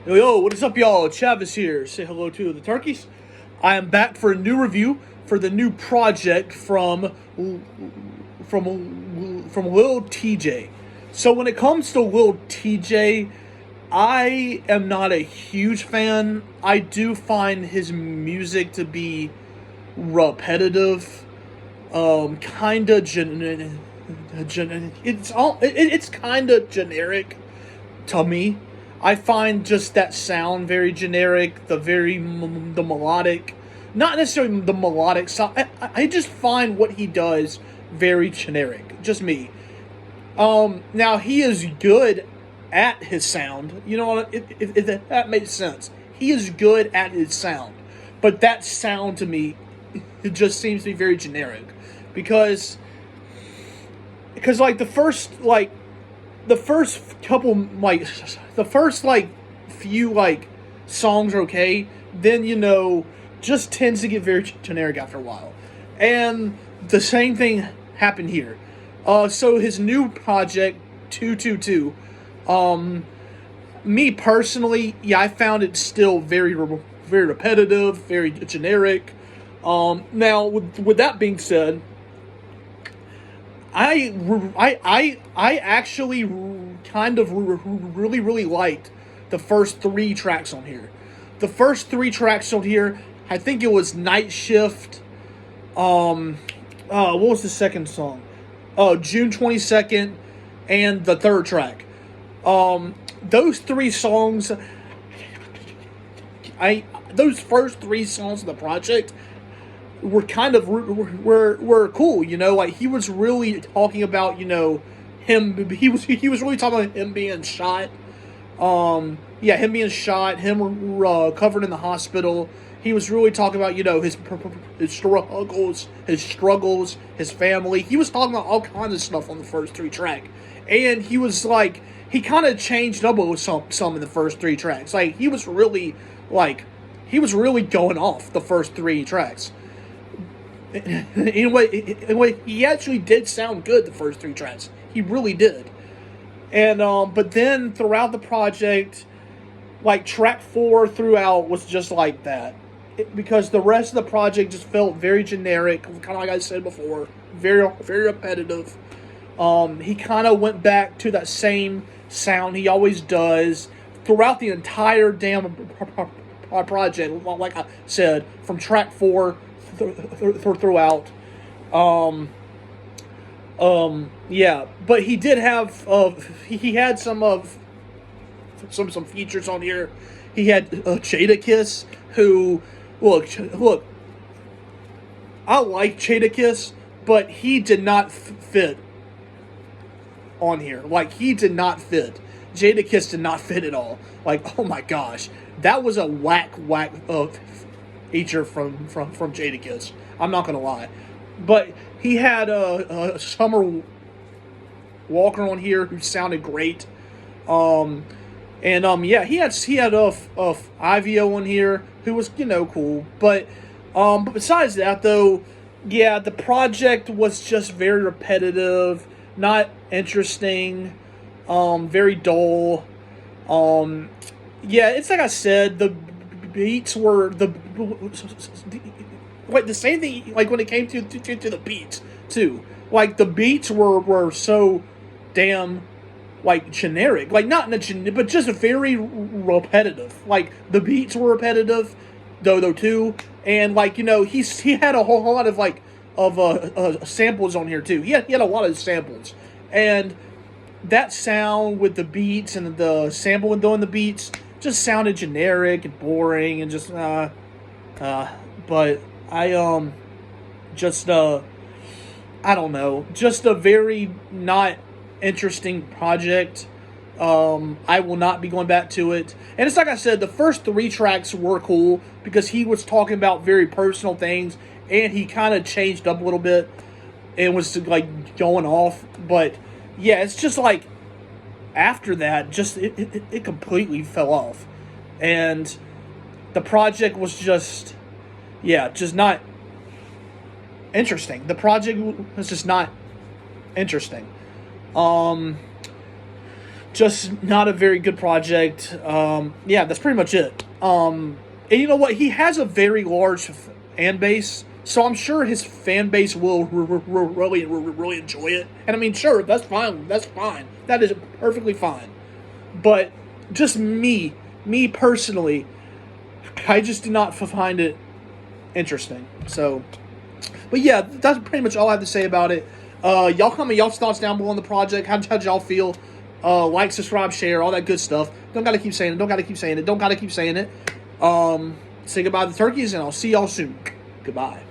Yo, what is up, y'all? Chavis here. Say hello to the turkeys. I am back for a new review for the new project from Lil Tjay. So when it comes to Lil Tjay, I am not a huge fan. I do find his music to be repetitive, kind of it's kind of generic to me. I find just that sound very generic, the melodic, not necessarily the melodic sound. I just find what he does very generic. Just me. Now he is good at his sound. You know what? If that makes sense. He is good at his sound, but that sound to me, it just seems to be very generic, because like the first couple, like the first few songs are okay, then just tends to get very generic after a while. And the same thing happened here. So his new project 222, me personally, yeah, I found it still very repetitive, very generic. Now with that being said, I actually kind of really liked the first three tracks on here. The first three tracks on here, I think it was Night Shift. What was the second song? June 22nd, and the third track. Those three songs, those first three songs of the project were kind of were cool, like he was really talking about, him, he was really talking about him being shot. Him being shot, him covered in the hospital. He was really talking about, his struggles, his family. He was talking about all kinds of stuff on the first three tracks. And he was like, he kind of changed up with some in the first three tracks. Like, he was really going off the first three tracks. Anyway, he actually did sound good the first three tracks. He really did. And but then throughout the project, like track 4 throughout was just like that. Because the rest of the project just felt very generic, kind of like I said before, very repetitive. He kind of went back to that same sound he always does throughout the entire damn project. Like I said, from track 4 throughout. Yeah, but he did have he had some features on here. He had Jada, who look, I like Jada, but he did not fit on here. Like, he did not fit. Jada did not fit at all. Like, oh my gosh, that was a whack feature from Jada. I'm not gonna lie, but he had Summer Walker on here, who sounded great. Yeah, he had Ivio on here, who was cool. But besides that, though, yeah, the project was just very repetitive, not interesting, very dull. Yeah, it's like I said, the beats were the same thing. Like, when it came to the beats too, like the beats were so damn generic, like not in a but just very repetitive. Like, the beats were repetitive, though too, and he had a whole lot of samples on here too. He had a lot of samples, and that sound with the beats and the sample and doing the beats just sounded generic and boring and just but I I don't know, just a very not interesting project. I will not be going back to it. And it's like I said, the first three tracks were cool because he was talking about very personal things, and he kind of changed up a little bit and was going off. But yeah, it's just like after that, just it completely fell off, and the project was just not interesting. The project was just not interesting. just not a very good project. Yeah, that's pretty much it. And you know what? He has a very large fan base, so I'm sure his fan base will really enjoy it. And I mean, sure, that's fine. That's fine. That is perfectly fine. But just me personally, I just do not find it interesting. So, but yeah, that's pretty much all I have to say about it. Y'all comment y'all's thoughts down below on the project. How'd y'all feel? Like, subscribe, share, all that good stuff. Don't gotta keep saying it. Don't gotta keep saying it. Don't gotta keep saying it. Say goodbye to the turkeys, and I'll see y'all soon. Goodbye.